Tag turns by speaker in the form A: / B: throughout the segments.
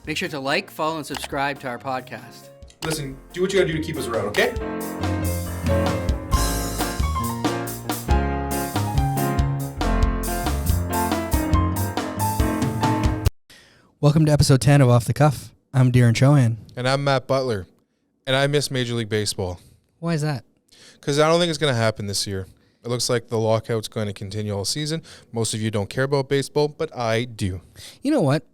A: Make sure to like, follow, and subscribe to our podcast.
B: Listen, do what you gotta do to keep us around, okay?
A: Welcome to episode 10 of Off the Cuff. I'm Darren Chohan.
B: And I'm Matt Butler. And I miss Major League Baseball.
A: Why is that?
B: Because I don't think it's going to happen this year. It looks like the lockout's going to continue all season. Most of you don't care about baseball, but I do.
A: You know what?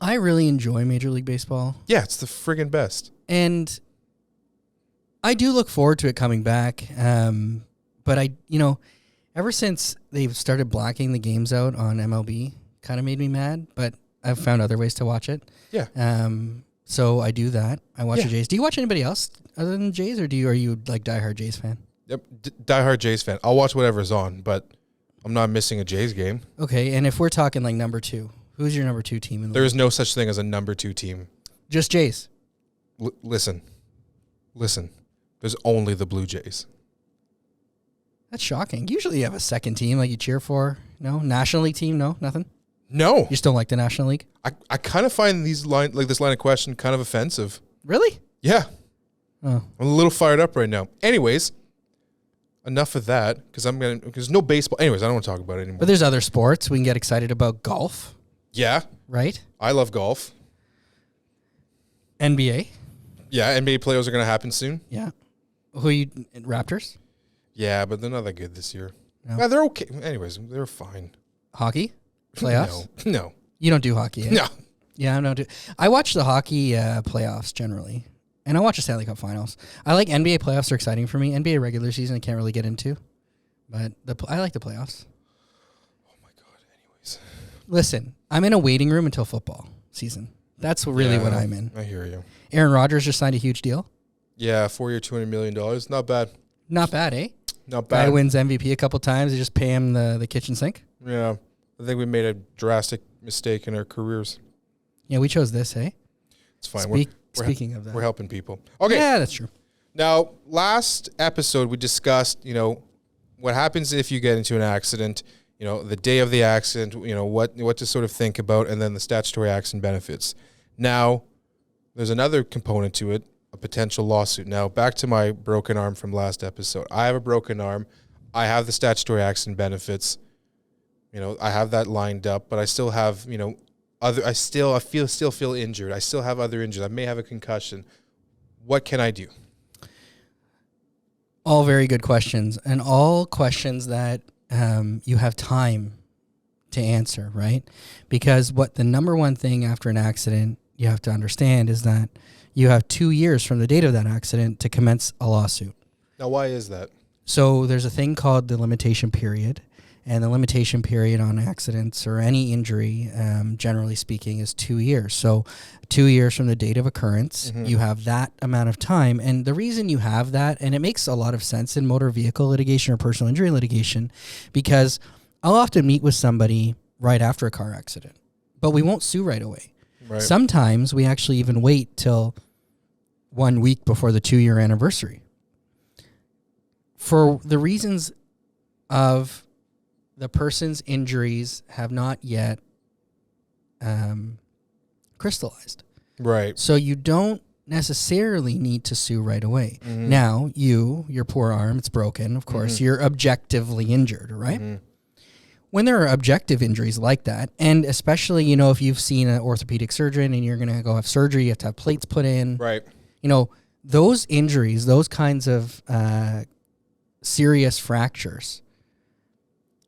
A: I really enjoy Major League Baseball.
B: Yeah, it's the friggin' best.
A: And I do look forward to it coming back. But ever since they've started blacking the games out on MLB, kind of made me mad. But I've found other ways to watch it.
B: Yeah.
A: So I do that. I watch the Jays. Do you watch anybody else other than the Jays, or are you like diehard Jays fan?
B: Yep, diehard Jays fan. I'll watch whatever's on, but I'm not missing a Jays game.
A: Okay, and if we're talking like number two, who's your number two team in the
B: There is no such thing as a number two team.
A: Just Jays.
B: Listen. There's only the Blue Jays.
A: That's shocking. Usually you have a second team like you cheer for. No? National League team? No? Nothing?
B: No.
A: You just don't like the National League?
B: I kind of find this line of question kind of offensive.
A: Really?
B: Yeah.
A: Oh.
B: I'm a little fired up right now. Anyways, enough of that because no baseball. Anyways, I don't want to talk about it anymore.
A: But there's other sports. We can get excited about golf.
B: Yeah.
A: Right?
B: I love golf.
A: NBA.
B: Yeah, NBA playoffs are going to happen soon.
A: Yeah. Who are you? Raptors?
B: Yeah, but they're not that good this year.
A: No.
B: Yeah, they're okay. Anyways, they're fine.
A: Hockey? Playoffs?
B: No.
A: You don't do hockey, eh?
B: No.
A: Yeah, I don't do. I watch the hockey playoffs generally, and I watch the Stanley Cup Finals. I like NBA playoffs; are exciting for me. NBA regular season I can't really get into, but I like the playoffs.
B: Oh my god! Anyways,
A: listen, I'm in a waiting room until football season. That's really what I'm in.
B: I hear you.
A: Aaron Rodgers just signed a huge deal.
B: Yeah, 4-year, $200 million. Not bad.
A: Not bad, eh?
B: Not bad.
A: Guy wins MVP a couple times. They just pay him the kitchen sink.
B: Yeah, I think we made a drastic mistake in our careers.
A: Yeah, we chose this, hey?
B: It's fine.
A: Speaking of that.
B: We're helping people. Okay.
A: Yeah, that's true.
B: Now, last episode we discussed, what happens if you get into an accident, the day of the accident, what to sort of think about, and then the statutory accident benefits. Now, there's another component to it, a potential lawsuit. Now, back to my broken arm from last episode. I have a broken arm. I have the statutory accident benefits. I have that lined up, but I still have, I still feel injured. I still have other injuries. I may have a concussion. What can I do?
A: All very good questions, and all questions that you have time to answer, right? Because what the number one thing after an accident you have to understand is that you have 2 years from the date of that accident to commence a lawsuit.
B: Now, why is that?
A: So there's a thing called the limitation period. And the limitation period on accidents or any injury, generally speaking, is 2 years. So 2 years from the date of occurrence, you have that amount of time. And the reason you have that, and it makes a lot of sense in motor vehicle litigation or personal injury litigation, because I'll often meet with somebody right after a car accident, but we won't sue right away. Right. Sometimes we actually even wait till 1 week before the 2-year anniversary. For the reasons of the person's injuries have not yet crystallized.
B: Right.
A: So you don't necessarily need to sue right away. Mm-hmm. Now, your poor arm, it's broken, of course, you're objectively injured, right? Mm-hmm. When there are objective injuries like that, and especially, if you've seen an orthopedic surgeon and you're going to go have surgery, you have to have plates put in.
B: Right.
A: Those injuries, those kinds of serious fractures,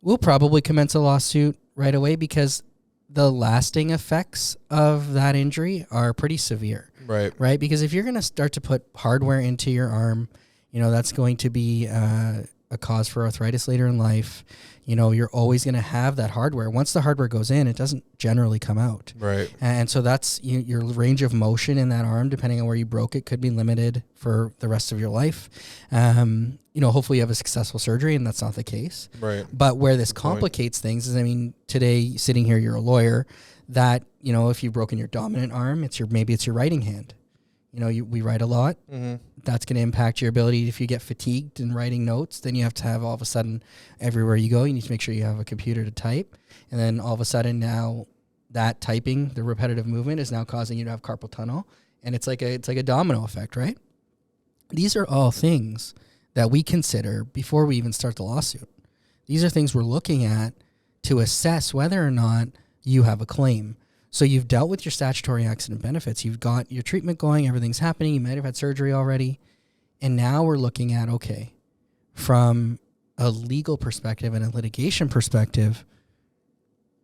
A: we'll probably commence a lawsuit right away because the lasting effects of that injury are pretty severe.
B: Right.
A: Right? Because if you're going to start to put hardware into your arm, that's going to be a cause for arthritis later in life. You're always going to have that hardware. Once the hardware goes in, it doesn't generally come out.
B: Right.
A: And so that's your range of motion in that arm, depending on where you broke it, could be limited for the rest of your life. Hopefully you have a successful surgery, and that's not the case.
B: Right.
A: But where this complicates things is, today sitting here, you're a lawyer. That if you've broken your dominant arm, maybe it's your writing hand. We write a lot. Mm-hmm. That's going to impact your ability. If you get fatigued in writing notes, then you have to have all of a sudden everywhere you go, you need to make sure you have a computer to type. And then all of a sudden now that typing, the repetitive movement, is now causing you to have carpal tunnel, and it's like a domino effect, right? These are all things that we consider before we even start the lawsuit. These are things we're looking at to assess whether or not you have a claim. So you've dealt with your statutory accident benefits. You've got your treatment going. Everything's happening. You might have had surgery already. And now we're looking at, okay, from a legal perspective and a litigation perspective,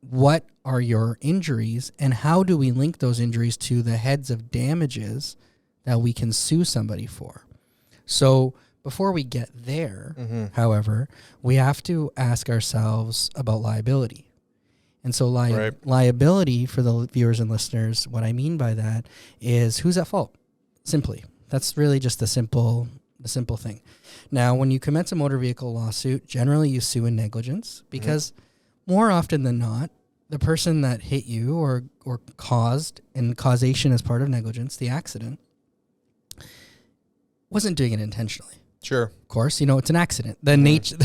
A: what are your injuries and how do we link those injuries to the heads of damages that we can sue somebody for? So before we get there, however, we have to ask ourselves about liability. And so liability, for the viewers and listeners, what I mean by that is who's at fault, simply. That's really just the simple thing. Now, when you commence a motor vehicle lawsuit, generally you sue in negligence because more often than not, the person that hit you or caused, and causation is part of negligence, the accident, wasn't doing it intentionally.
B: Sure.
A: Of course, it's an accident. The nature,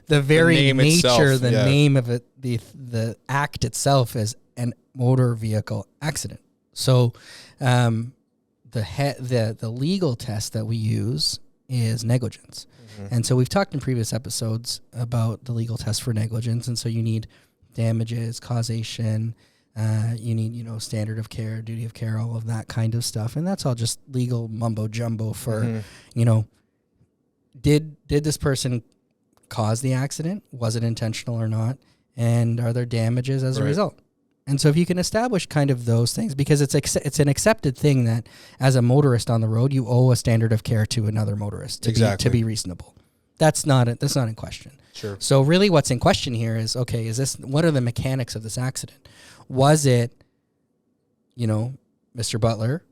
A: the very
B: name
A: nature,
B: itself,
A: name of it, the act itself is an motor vehicle accident. So, the legal test that we use is negligence. And so we've talked in previous episodes about the legal test for negligence. And so you need damages, causation, you need, standard of care, duty of care, all of that kind of stuff. And that's all just legal mumbo jumbo for, did this person cause the accident? Was it intentional or not? And are there damages as a result? And so if you can establish kind of those things, because it's an accepted thing that as a motorist on the road, you owe a standard of care to another motorist to be reasonable. That's not in question.
B: Sure.
A: So really what's in question here is, okay, what are the mechanics of this accident? Was it, Mr. Butler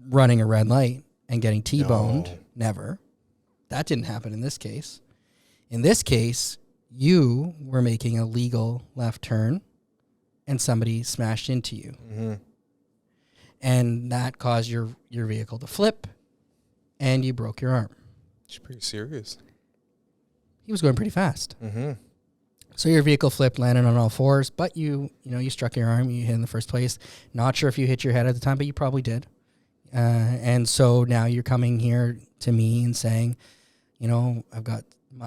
A: running a red light and getting T-boned? No. Never. That didn't happen in this case. In this case, you were making a legal left turn and somebody smashed into you. And that caused your vehicle to flip and you broke your arm.
B: It's pretty serious.
A: He was going pretty fast. So your vehicle flipped, landed on all fours, but you struck your arm, you hit in the first place. Not sure if you hit your head at the time, but you probably did. And so now you're coming here to me and saying, I've got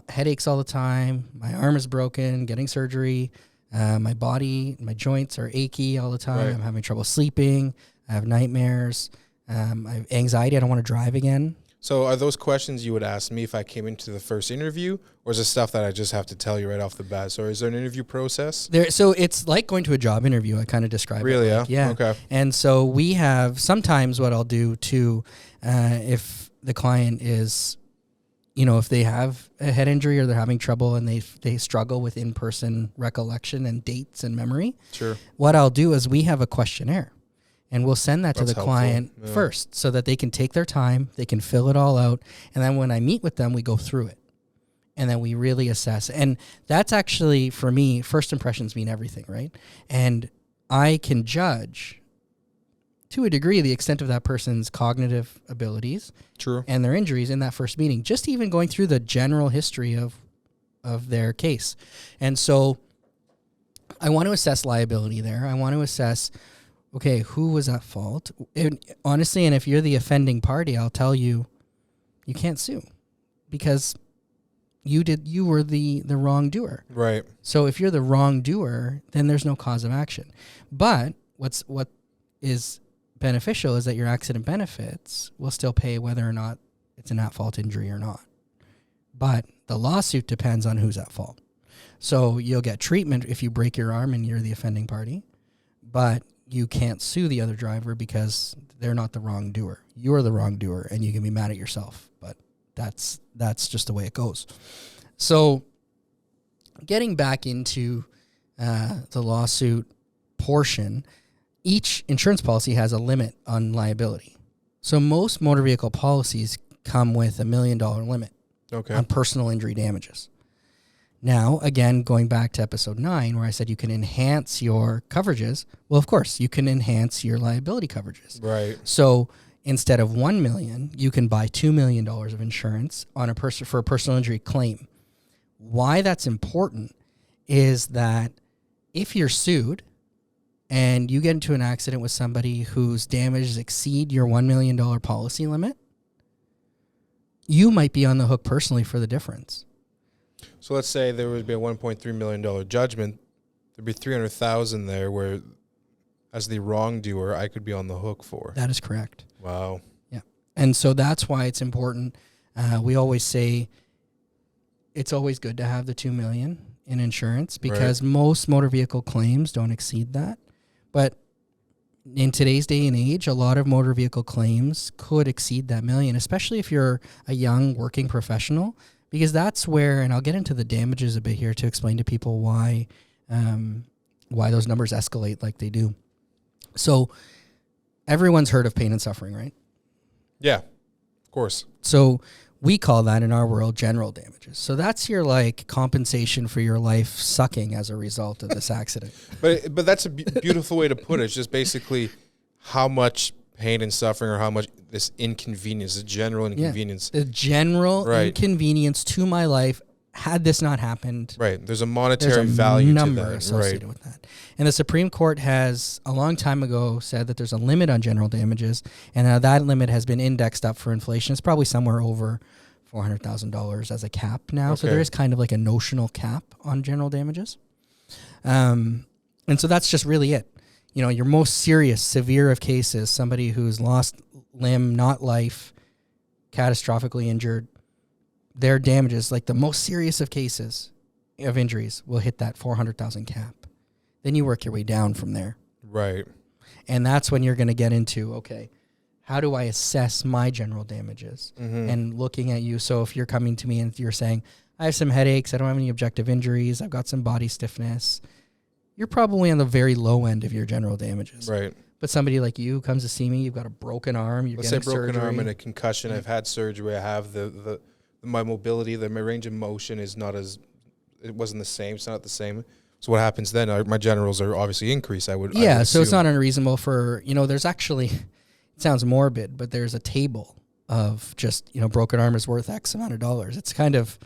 A: headaches all the time. My arm is broken, getting surgery. My body, my joints are achy all the time. Right. I'm having trouble sleeping. I have nightmares. I have anxiety. I don't want to drive again.
B: So are those questions you would ask me if I came into the first interview, or is it stuff that I just have to tell you right off the bat? So is there an interview process?
A: So it's like going to a job interview. I kind of describe
B: really,
A: it.
B: Really?
A: Yeah.
B: Okay.
A: And so we have sometimes what I'll do too, if the client is, if they have a head injury or they're having trouble and they struggle with in-person recollection and dates and memory.
B: Sure.
A: What I'll do is we have a questionnaire. And we'll send that to the
B: helpful.
A: client first so that they can take their time, they can fill it all out. And then when I meet with them, we go through it. And then we really assess. And that's actually, for me, first impressions mean everything, right? And I can judge, to a degree, the extent of that person's cognitive abilities.
B: True.
A: And their injuries in that first meeting, just even going through the general history of their case. And so I want to assess liability there. I want to assess, okay, who was at fault? And honestly, and if you're the offending party, I'll tell you, you can't sue because you were the wrongdoer.
B: Right.
A: So if you're the wrongdoer, then there's no cause of action. But what is beneficial is that your accident benefits will still pay whether or not it's an at-fault injury or not. But the lawsuit depends on who's at fault. So you'll get treatment if you break your arm and you're the offending party, but you can't sue the other driver because they're not the wrongdoer. You're the wrongdoer, and you can be mad at yourself. But that's just the way it goes. So getting back into the lawsuit portion, each insurance policy has a limit on liability. So most motor vehicle policies come with $1 million limit on personal injury damages. Now, again, going back to episode 9, where I said you can enhance your coverages. Well, of course, you can enhance your liability coverages.
B: Right.
A: So instead of $1 million, you can buy $2 million of insurance on for a personal injury claim. Why that's important is that if you're sued and you get into an accident with somebody whose damages exceed your $1 million policy limit, you might be on the hook personally for the difference.
B: So let's say there would be a $1.3 million judgment. There'd be $300,000 there where, as the wrongdoer, I could be on the hook for.
A: That is correct.
B: Wow.
A: Yeah. And so that's why it's important. We always say it's always good to have the $2 million in insurance because most motor vehicle claims don't exceed that. But in today's day and age, a lot of motor vehicle claims could exceed that $1 million, especially if you're a young working professional, because that's where, and I'll get into the damages a bit here to explain to people why those numbers escalate like they do. So everyone's heard of pain and suffering, right?
B: Yeah, of course.
A: So we call that in our world general damages. So that's your like compensation for your life sucking as a result of this accident.
B: But that's a beautiful way to put it. It's just basically how much pain and suffering or how much this inconvenience, the general inconvenience.
A: Yeah, the general inconvenience to my life had this not happened.
B: Right. There's a monetary value to that.
A: Associated with that. And the Supreme Court has a long time ago said that there's a limit on general damages, and that limit has been indexed up for inflation. It's probably somewhere over $400,000 as a cap now. Okay. So there is kind of like a notional cap on general damages. And so that's just really it. You know, your most serious, severe of cases, somebody who's lost limb, not life, catastrophically injured, their damages, like the most serious of cases of injuries, will hit that $400,000 cap. Then you work your way down from there.
B: Right.
A: And that's when you're going to get into, okay, how do I assess my general damages? Mm-hmm. And looking at you. So if you're coming to me and you're saying, I have some headaches, I don't have any objective injuries, I've got some body stiffness, you're probably on the very low end of your general damages.
B: Right.
A: But somebody like you comes to see me, you've got a broken arm, you're getting surgery.
B: Let's say broken arm and a concussion. I've had surgery. I have my mobility, my range of motion is not it wasn't the same. It's not the same. So what happens then? My generals are obviously increased. I would
A: so it's not unreasonable for, there's actually, it sounds morbid, but there's a table of just, broken arm is worth X amount of dollars. It's kind of,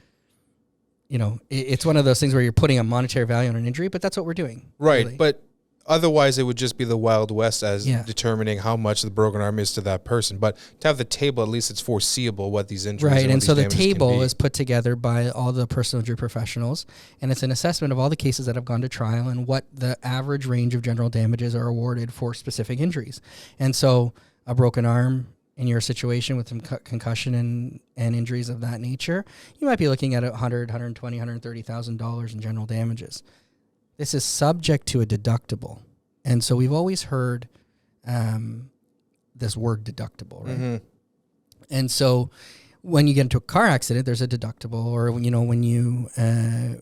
A: it's one of those things where you're putting a monetary value on an injury, but that's what we're doing.
B: Right. Really. But otherwise it would just be the Wild West as determining how much the broken arm is to that person. But to have the table, at least it's foreseeable what these injuries
A: right. And so the table is put together by all the personal injury professionals, and it's an assessment of all the cases that have gone to trial and what the average range of general damages are awarded for specific injuries. And so a broken arm in your situation with some concussion and injuries of that nature, you might be looking at $100,000, $120,000, $130,000 in general damages. This is subject to a deductible. And so we've always heard this word deductible, right? Mm-hmm. And so when you get into a car accident, there's a deductible. Or, when you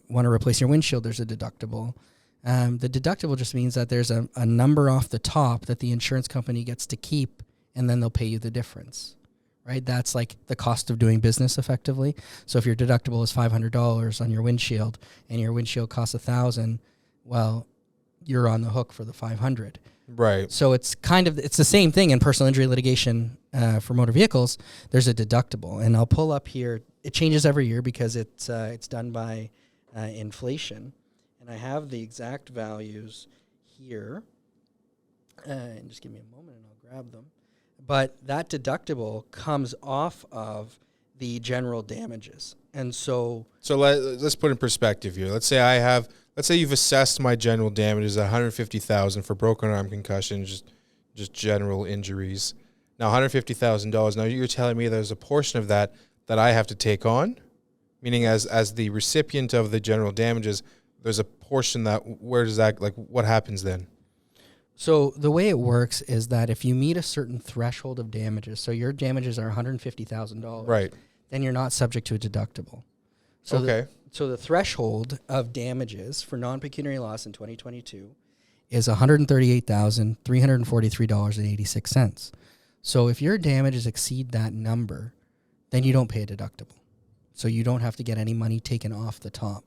A: want to replace your windshield, there's a deductible. The deductible just means that there's a number off the top that the insurance company gets to keep, and then they'll pay you the difference, right? That's like the cost of doing business effectively. So if your deductible is $500 on your windshield and your windshield costs $1,000, well, you're on the hook for the $500.
B: Right. So
A: it's the same thing in personal injury litigation for motor vehicles. There's a deductible, and I'll pull up here. It changes every year because it's done by inflation, and I have the exact values here. And just give me a moment, and I'll grab them. But that deductible comes off of the general damages, and so
B: let's put in perspective here. Let's say you've assessed my general damages at $150,000 for broken arm concussion, just general injuries. Now $150,000. Now you're telling me there's a portion of that I have to take on, meaning as the recipient of the general damages, there's a portion what happens then?
A: So the way it works is that if you meet a certain threshold of damages, so your damages are $150,000,
B: right, then
A: you're not subject to a deductible. So
B: okay.
A: So the threshold of damages for non-pecuniary loss in 2022 is $138,343.86. So if your damages exceed that number, then you don't pay a deductible. So you don't have to get any money taken off the top.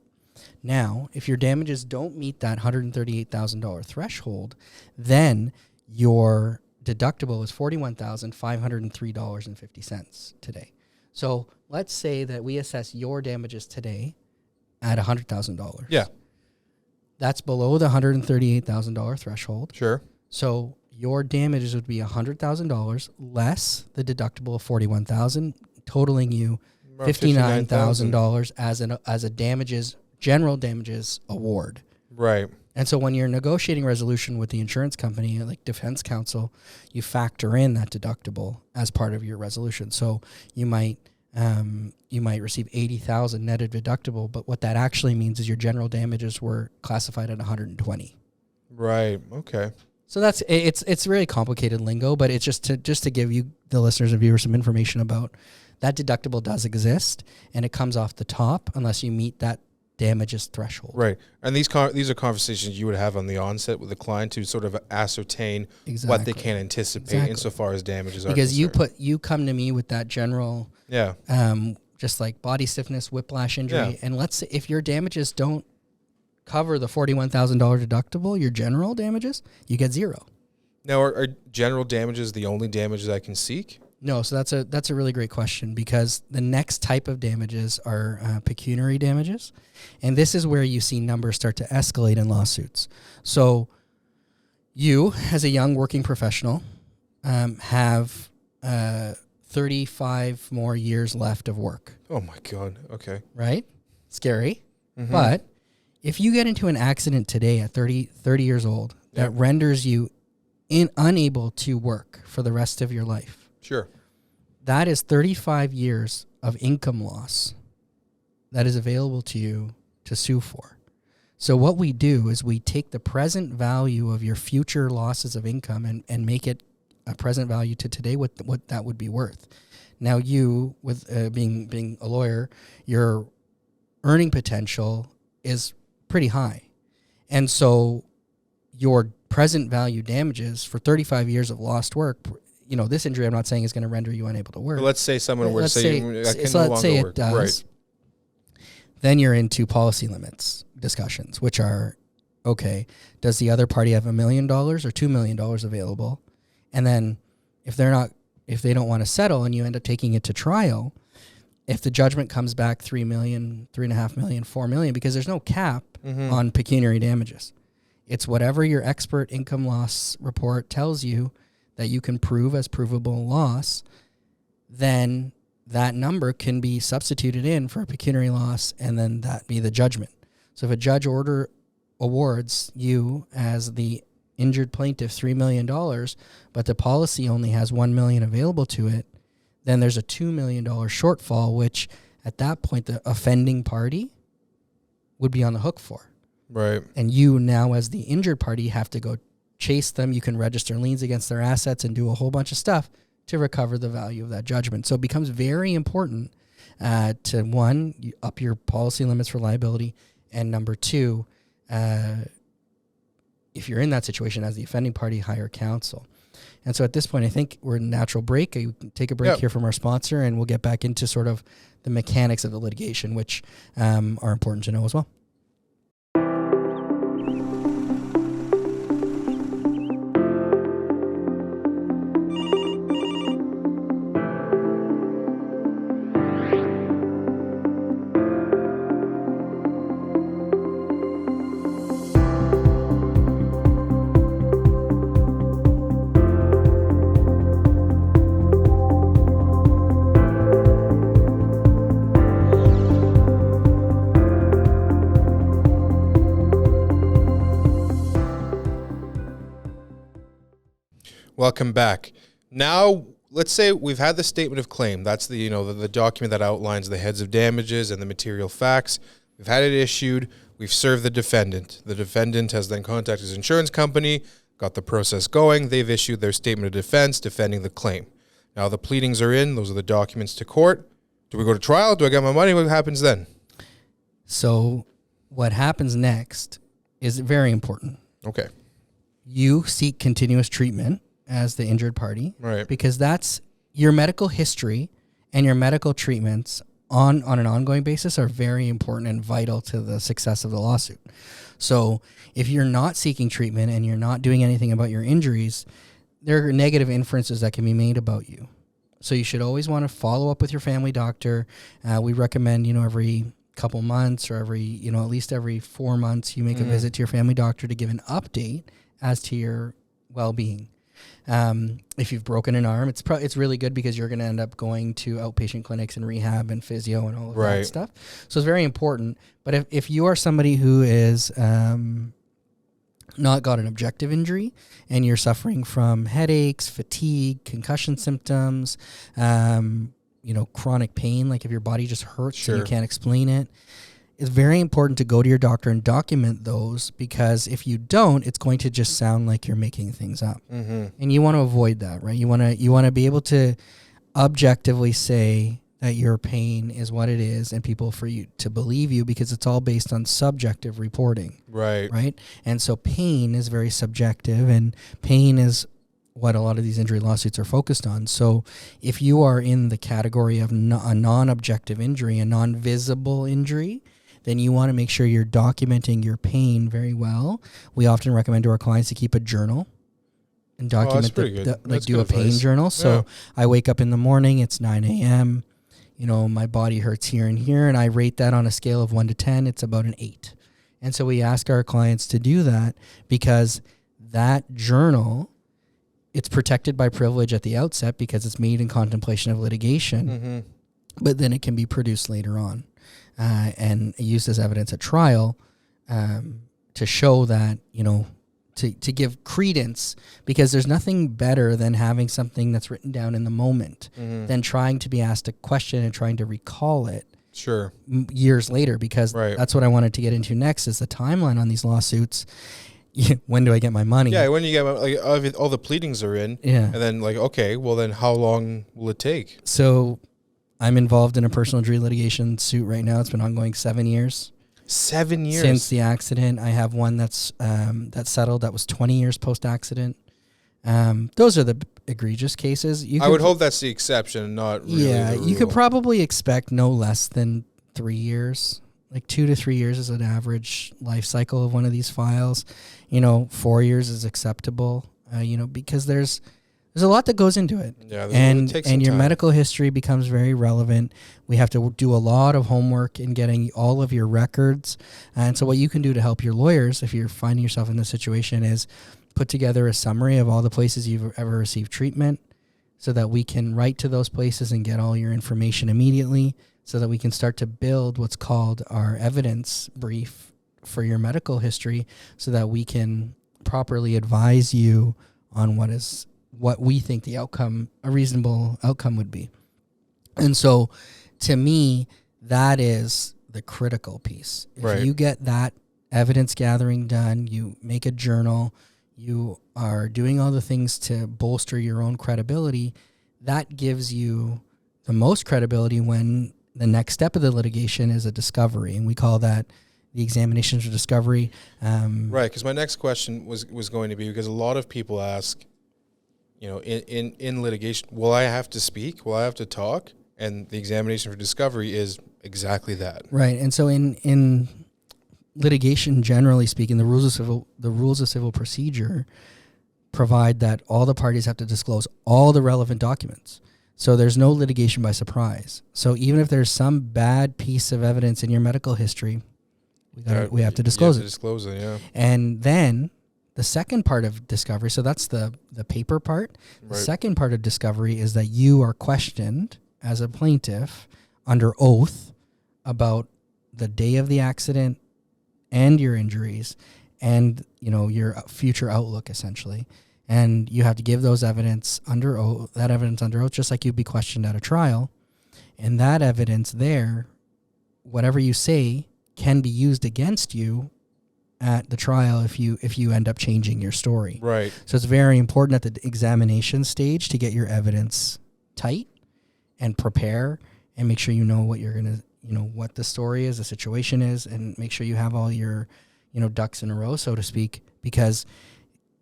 A: Now, if your damages don't meet that $138,000 threshold, then your deductible is $41,503.50 today. So let's say that we assess your damages today at $100,000.
B: Yeah.
A: That's below the $138,000 threshold.
B: Sure.
A: So your damages would be $100,000 less the deductible of $41,000, totaling you
B: Around
A: $59,000 as a general damages award.
B: Right.
A: And so when you're negotiating resolution with the insurance company, like defense counsel, you factor in that deductible as part of your resolution. So you might receive $80,000 netted deductible, but what that actually means is your general damages were classified at $120,000.
B: Right. Okay.
A: So it's really complicated lingo, but it's just to give you, the listeners and viewers, some information about that deductible does exist, and it comes off the top unless you meet that damages threshold.
B: Right. And these are conversations you would have on the onset with the client to sort of ascertain what they can anticipate insofar as damages are concerned.
A: Because you come to me with that general, just like body stiffness, whiplash injury, and let's say if your damages don't cover the $41,000 deductible, your general damages, you get zero.
B: Now, are general damages the only damages I can seek?
A: No, so that's a really great question, because the next type of damages are pecuniary damages, and this is where you see numbers start to escalate in lawsuits. So you, as a young working professional, have 35 more years left of work.
B: Oh my God. Okay.
A: Right? Scary. Mm-hmm. But if you get into an accident today at 30 years old that renders you unable to work for the rest of your life,
B: sure,
A: that is 35 years of income loss that is available to you to sue for. So what we do is we take the present value of your future losses of income and make it a present value to today, what that would be worth. Now you, with being a lawyer, your earning potential is pretty high. And so your present value damages for 35 years of lost work, this injury I'm not saying is going to render you unable to work.
B: But let's say someone were to say I can no longer work.
A: Does, right. Then you're into policy limits discussions, which are, okay, does the other party have $1 million or $2 million available? And then if they don't want to settle and you end up taking it to trial, if the judgment comes back $3 million, $3.5 million, $4 million, because there's no cap on pecuniary damages. It's whatever your expert income loss report tells you that you can prove as provable loss, then that number can be substituted in for a pecuniary loss, and then that be the judgment. So if a judge awards you as the injured plaintiff $3 million, but the policy only has $1 million available to it, then there's a $2 million shortfall, which at that point the offending party would be on the hook for.
B: Right.
A: And you now, as the injured party, have to go chase them. You can register liens against their assets and do a whole bunch of stuff to recover the value of that judgment. So it becomes very important to, one, you up your policy limits for liability, and number two, if you're in that situation as the offending party, hire counsel. And so at this point, I think we're in a natural break. We can take a break here from our sponsor, and we'll get back into sort of the mechanics of the litigation, which are important to know as well.
B: Welcome back. Now, let's say we've had the statement of claim. That's the the document that outlines the heads of damages and the material facts. We've had it issued. We've served the defendant. The defendant has then contacted his insurance company, got the process going. They've issued their statement of defense defending the claim. Now the pleadings are in. Those are the documents to court. Do we go to trial? Do I get my money? What happens then?
A: So what happens next is very important.
B: Okay.
A: You seek continuous treatment as the injured party,
B: right? Because
A: that's your medical history and your medical treatments on an ongoing basis are very important and vital to the success of the lawsuit. So if you're not seeking treatment and you're not doing anything about your injuries, there are negative inferences that can be made about you. So you should always want to follow up with your family doctor. We recommend, every couple months or every, at least every 4 months, you make a visit to your family doctor to give an update as to your well-being. If you've broken an arm, it's really good because you're going to end up going to outpatient clinics and rehab and physio and all of that stuff. So it's very important. But if you are somebody who is not got an objective injury and you're suffering from headaches, fatigue, concussion symptoms, chronic pain, like if your body just hurts and you can't explain it, it's very important to go to your doctor and document those, because if you don't, it's going to just sound like you're making things up. And you want to avoid that, right? You want to be able to objectively say that your pain is what it is, and people for you to believe you, because it's all based on subjective reporting. Right. And so pain is very subjective, and pain is what a lot of these injury lawsuits are focused on. So if you are in the category of a non-objective injury, a non-visible injury, then you want to make sure you're documenting your pain very well. We often recommend to our clients to keep a journal and document do a pain journal. So I wake up in the morning, it's 9 a.m., my body hurts here and here, and I rate that on a scale of 1 to 10. It's about an 8. And so we ask our clients to do that, because that journal, it's protected by privilege at the outset because it's made in contemplation of litigation, but then it can be produced later on and used as evidence at trial to show that, to give credence, because there's nothing better than having something that's written down in the moment than trying to be asked a question and trying to recall it years later, because that's what I wanted to get into next, is the timeline on these lawsuits. When do I get my money?
B: Yeah, when you get all the pleadings are in, and then okay, well then how long will it take?
A: So I'm involved in a personal injury litigation suit right now. It's been ongoing 7 years.
B: 7 years
A: since the accident. I have one that's settled that was 20 years post-accident. Those are the egregious cases.
B: I would hope that's the exception, not really the rule.
A: You could probably expect no less than 3 years. Like 2 to 3 years is an average life cycle of one of these files. 4 years is acceptable. Because there's a lot that goes into it. Yeah, and your medical history becomes very relevant. We have to do a lot of homework in getting all of your records. And so what you can do to help your lawyers, if you're finding yourself in this situation, is put together a summary of all the places you've ever received treatment, so that we can write to those places and get all your information immediately, so that we can start to build what's called our evidence brief for your medical history, so that we can properly advise you on what we think a reasonable outcome would be. And so to me, that is the critical piece. If you get that evidence gathering done, you make a journal, you are doing all the things to bolster your own credibility, that gives you the most credibility when the next step of the litigation is a discovery. And we call that the examination for discovery.
B: Because my next question was going to be, because a lot of people ask, in litigation, will I have to speak? Will I have to talk? And the examination for discovery is exactly that. Right.
A: And so in litigation, generally speaking, the rules of civil procedure provide that all the parties have to disclose all the relevant documents. So there's no litigation by surprise. So even if there's some bad piece of evidence in your medical history, we have to disclose it.
B: Disclose it, yeah.
A: And then the second part of discovery, so that's the paper part. The second part of discovery is that you are questioned as a plaintiff under oath about the day of the accident and your injuries and, your future outlook, essentially. And you have to give those evidence under oath, just like you'd be questioned at a trial. And that evidence there, whatever you say, can be used against you at the trial if you end up changing your story.
B: Right.
A: So it's very important at the examination stage to get your evidence tight and prepare and make sure you know what you're going to, what the story is, the situation is, and make sure you have all your, ducks in a row, so to speak, because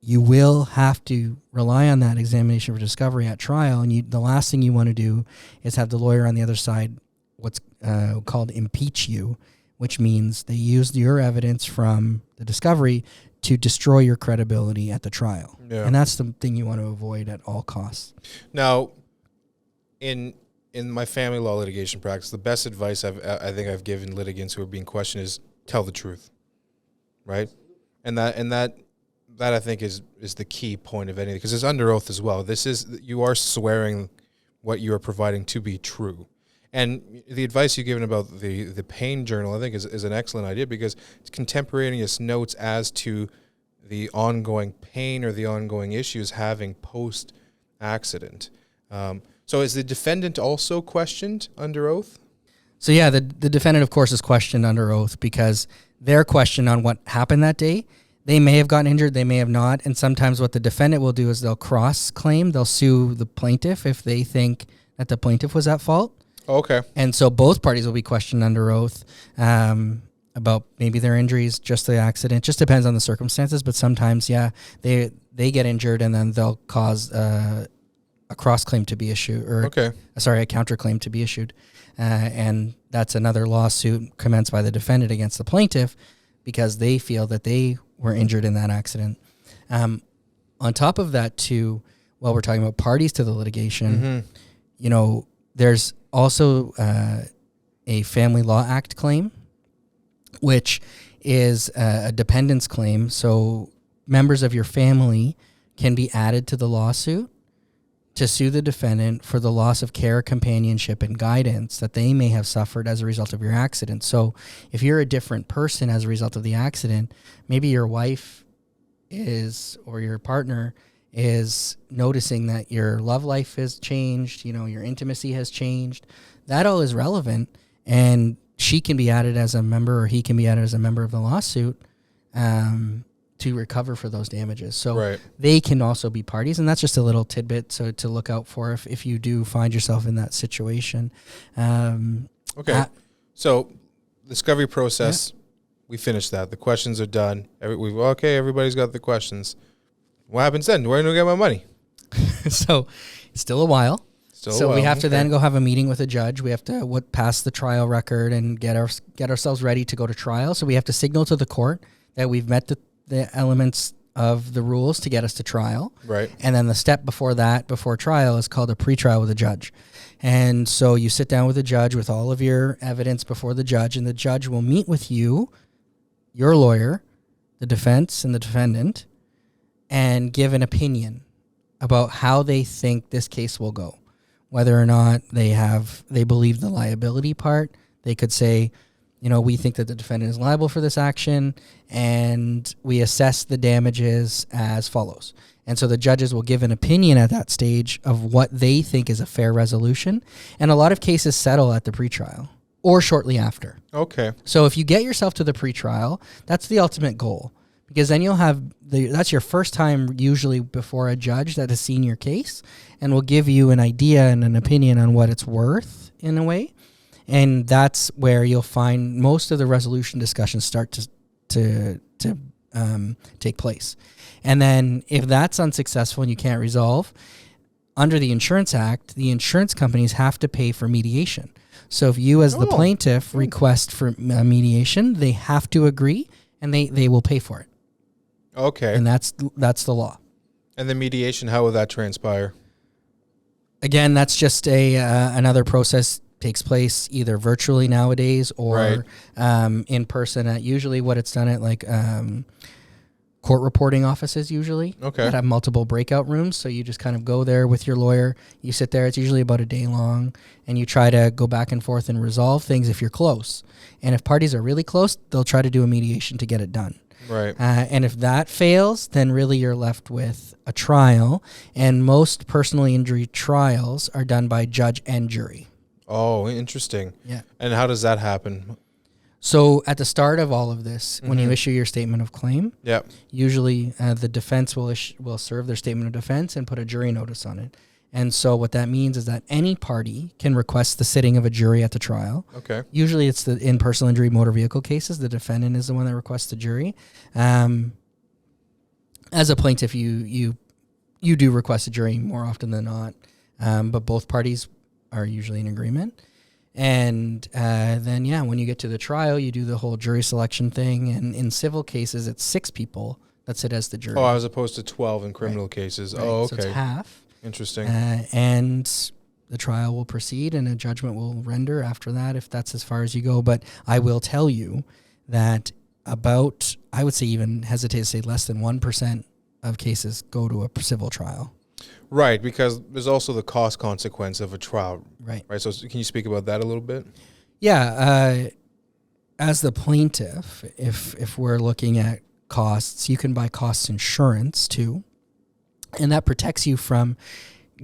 A: you will have to rely on that examination for discovery at trial. And the last thing you want to do is have the lawyer on the other side, what's called impeach you, which means they used your evidence from the discovery to destroy your credibility at the trial. Yeah. And that's the thing you want to avoid at all costs.
B: Now, in in my family law litigation practice, the best advice I think I've given litigants who are being questioned is tell the truth, right? And that I think is the key point of anything, because it's under oath as well. You are swearing what you are providing to be true. And the advice you've given about the pain journal, I think, is an excellent idea, because it's contemporaneous notes as to the ongoing pain or the ongoing issues having post-accident. So is the defendant also questioned under oath?
A: So yeah, the defendant, of course, is questioned under oath, because they're questioned on what happened that day. They may have gotten injured, they may have not. And sometimes what the defendant will do is they'll cross-claim. They'll sue the plaintiff if they think that the plaintiff was at fault.
B: Okay.
A: And so both parties will be questioned under oath about maybe their injuries, just the accident. Just depends on the circumstances. But sometimes, yeah, they get injured, and then they'll cause a cross-claim to be issued, or a counterclaim to be issued. And that's another lawsuit commenced by the defendant against the plaintiff, because they feel that they were injured in that accident. On top of that, too, while we're talking about parties to the litigation, there's also a Family Law Act claim, which is a dependence claim. So members of your family can be added to the lawsuit to sue the defendant for the loss of care, companionship, and guidance that they may have suffered as a result of your accident. So if you're a different person as a result of the accident, maybe your wife or your partner is noticing that your love life has changed, your intimacy has changed. That all is relevant, and she can be added as a member, or he can be added as a member of the lawsuit to recover for those damages. So they can also be parties, and that's just a little tidbit to look out for if you do find yourself in that situation.
B: So discovery process, we finished that. The questions are done. Everybody's got the questions. What happens then? Where do I get my money?
A: So it's still a while. We have to then go have a meeting with a judge. We have to pass the trial record and get ourselves ready to go to trial. So we have to signal to the court that we've met the elements of the rules to get us to trial.
B: Right.
A: And then the step before that, before trial, is called a pretrial with a judge. And so you sit down with a judge with all of your evidence before the judge, and the judge will meet with you, your lawyer, the defense, and the defendant, and give an opinion about how they think this case will go. Whether or not they believe the liability part. They could say, we think that the defendant is liable for this action, and we assess the damages as follows. And so the judges will give an opinion at that stage of what they think is a fair resolution. And a lot of cases settle at the pretrial or shortly after.
B: Okay.
A: So if you get yourself to the pretrial, that's the ultimate goal, because then you'll have that's your first time usually before a judge that has seen your case and will give you an idea and an opinion on what it's worth in a way. And that's where you'll find most of the resolution discussions start to take place. And then if that's unsuccessful and you can't resolve, under the Insurance Act, the insurance companies have to pay for mediation. So if you as the plaintiff request for mediation, they have to agree, and they will pay for it.
B: Okay.
A: And that's the law.
B: And the mediation, how will that transpire?
A: Again, that's just another process. Takes place either virtually nowadays or in person. Usually what it's done at court reporting offices usually that have multiple breakout rooms. So you just kind of go there with your lawyer. You sit there. It's usually about a day long, and you try to go back and forth and resolve things if you're close. And if parties are really close, they'll try to do a mediation to get it done.
B: Right.
A: And if that fails, then really you're left with a trial. And most personal injury trials are done by judge and jury.
B: Oh, interesting.
A: Yeah.
B: And how does that happen?
A: So at the start of all of this, when you issue your statement of claim, usually the defense will serve their statement of defense and put a jury notice on it. And so what that means is that any party can request the sitting of a jury at the trial.
B: Okay.
A: Usually it's in personal injury motor vehicle cases, the defendant is the one that requests the jury. As a plaintiff, you do request a jury more often than not, but both parties are usually in agreement. And then, when you get to the trial, you do the whole jury selection thing. And in civil cases, it's 6 people that sit as the jury.
B: Oh, as opposed to 12 in criminal cases. Right. Oh, okay.
A: So it's half.
B: Interesting.
A: And the trial will proceed and a judgment will render after that, if that's as far as you go. But I will tell you that about, I would say, even hesitate to say, less than 1% of cases go to a civil trial.
B: Right, because there's also the cost consequence of a trial.
A: Right.
B: Right. So can you speak about that a little bit?
A: Yeah. As the plaintiff, if we're looking at costs, you can buy costs insurance too, and that protects you from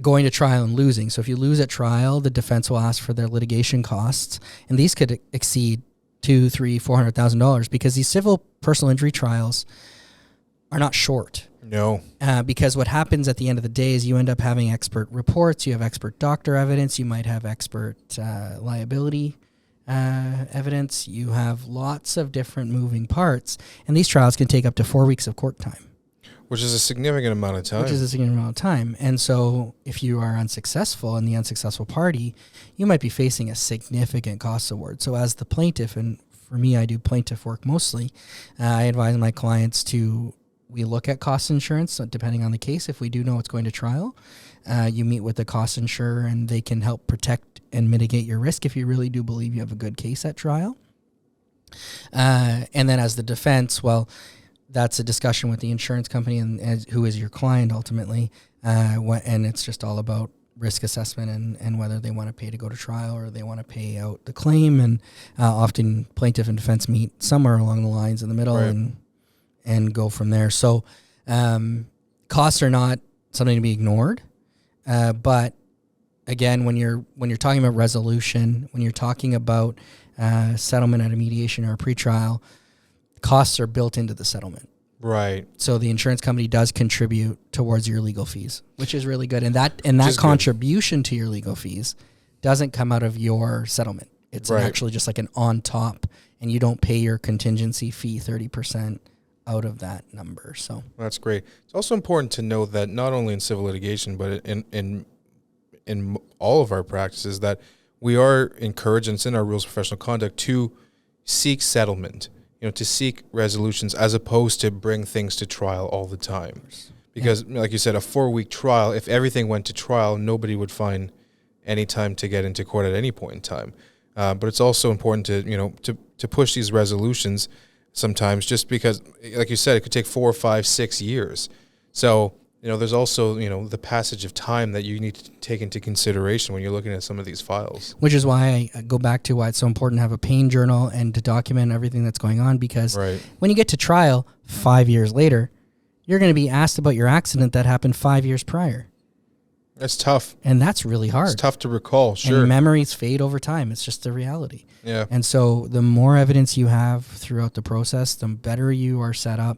A: going to trial and losing. So if you lose at trial, the defense will ask for their litigation costs, and these could exceed $200,000, $300,000, $400,000, because these civil personal injury trials are not short.
B: No.
A: Because what happens at the end of the day is you end up having expert reports, you have expert doctor evidence, you might have expert liability evidence, you have lots of different moving parts, and these trials can take up to 4 weeks of court time.
B: Which is a significant amount of time.
A: And so if you are unsuccessful and the unsuccessful party, you might be facing a significant cost award. So as the plaintiff, and for me, I do plaintiff work mostly, I advise my clients we look at cost insurance, depending on the case. If we do know it's going to trial, you meet with the cost insurer and they can help protect and mitigate your risk if you really do believe you have a good case at trial. And then as the defense, well, that's a discussion with the insurance company and who is your client ultimately. And it's just all about risk assessment and whether they want to pay to go to trial or they want to pay out the claim. And often plaintiff and defense meet somewhere along the lines in the middle, right, and go from there. So costs are not something to be ignored. But again, when you're talking about resolution, when you're talking about settlement at a mediation or a pretrial, costs are built into the settlement.
B: Right.
A: So the insurance company does contribute towards your legal fees, which is really good. And that contribution to your legal fees doesn't come out of your settlement. It's actually just like an on top, and you don't pay your contingency fee 30% out of that number. So
B: that's great. It's also important to know that not only in civil litigation, but in all of our practices, that we are encouraged, and it's in our rules of professional conduct, to seek settlement, to seek resolutions, as opposed to bring things to trial all the time. Because like you said, a 4-week trial, if everything went to trial, nobody would find any time to get into court at any point in time. But it's also important to push these resolutions sometimes, just because, like you said, it could take 4, 5, 6 years. So, there's also, the passage of time that you need to take into consideration when you're looking at some of these files.
A: Which is why I go back to why it's so important to have a pain journal and to document everything that's going on, because when you get to trial 5 years later, you're going to be asked about your accident that happened 5 years prior.
B: That's tough.
A: And that's really hard.
B: It's tough to recall, sure.
A: And memories fade over time. It's just the reality.
B: Yeah.
A: And so the more evidence you have throughout the process, the better you are set up.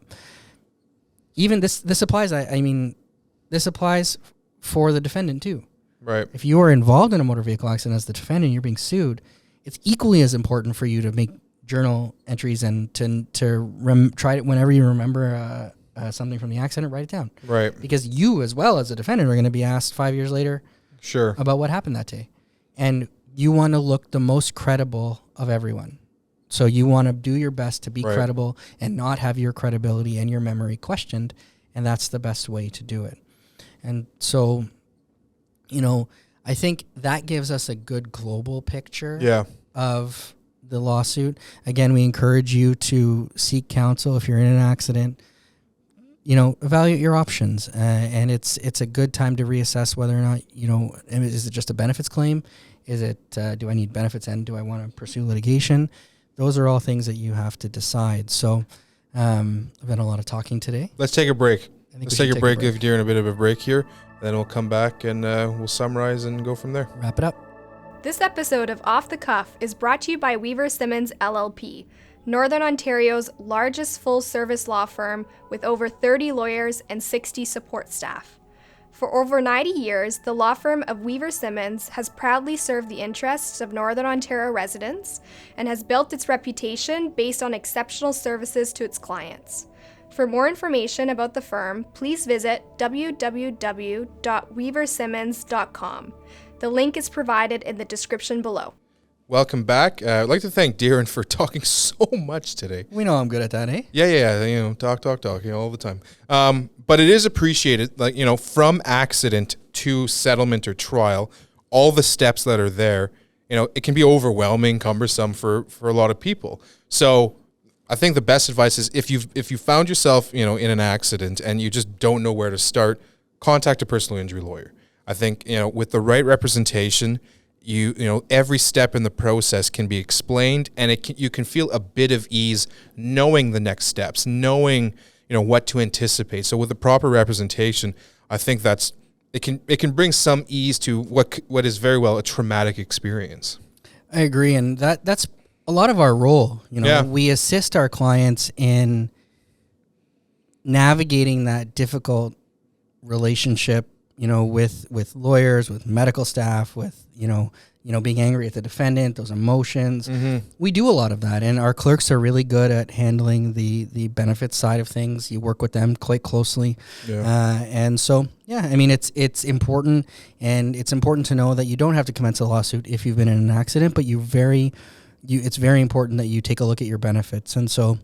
A: Even this applies, this applies for the defendant too.
B: Right.
A: If you are involved in a motor vehicle accident as the defendant, you're being sued, it's equally as important for you to make journal entries and to try it whenever you remember something from the accident, write it down.
B: Right.
A: Because you, as well as a defendant, are going to be asked 5 years later about what happened that day. And you want to look the most credible of everyone. So you want to do your best to be credible and not have your credibility and your memory questioned. And that's the best way to do it. And so, I think that gives us a good global picture of the lawsuit. Again, we encourage you to seek counsel if you're in an accident. Evaluate your options, and it's a good time to reassess whether or not, is it just a benefits claim? Is it, do I need benefits and do I want to pursue litigation? Those are all things that you have to decide. So I've done a lot of talking today.
B: Let's take a break. Let's take a break, give Darren a bit of a break here. Then we'll come back and we'll summarize and go from there.
A: Wrap it up.
C: This episode of Off the Cuff is brought to you by Weaver Simmons LLP, Northern Ontario's largest full-service law firm with over 30 lawyers and 60 support staff. For over 90 years, the law firm of Weaver Simmons has proudly served the interests of Northern Ontario residents and has built its reputation based on exceptional services to its clients. For more information about the firm, please visit www.weaversimmons.com. The link is provided in the description below.
B: Welcome back. I'd like to thank Darren for talking so much today.
A: We know I'm good at that, eh?
B: Yeah. Talk, all the time. But it is appreciated, from accident to settlement or trial, all the steps that are there, it can be overwhelming, cumbersome for a lot of people. So I think the best advice is if you found yourself, in an accident and you just don't know where to start, contact a personal injury lawyer. I think, with the right representation, every step in the process can be explained, and you can feel a bit of ease knowing the next steps, knowing, what to anticipate. So with the proper representation, I think it can bring some ease to what is very well a traumatic experience.
A: I agree, and that's a lot of our role. We assist our clients in navigating that difficult relationship, with lawyers, with medical staff, with being angry at the defendant, those emotions. Mm-hmm. We do a lot of that, and our clerks are really good at handling the benefits side of things. You work with them quite closely, and so it's important, and it's important to know that you don't have to commence a lawsuit if you've been in an accident, but it's very important that you take a look at your benefits, and so.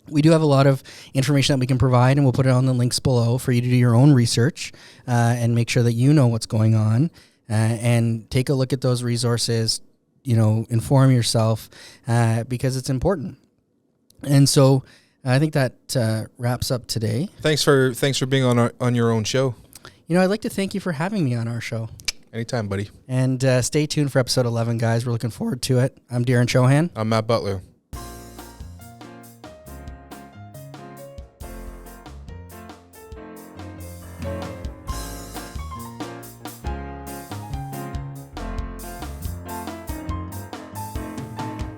A: We do have a lot of information that we can provide, and we'll put it on the links below for you to do your own research and make sure that you know what's going on and take a look at those resources, inform yourself because it's important. And so I think that wraps up today.
B: Thanks for being on your own show.
A: I'd like to thank you for having me on our show.
B: Anytime, buddy.
A: And stay tuned for episode 11, guys. We're looking forward to it. I'm Darren Chohan.
B: I'm Matt Butler.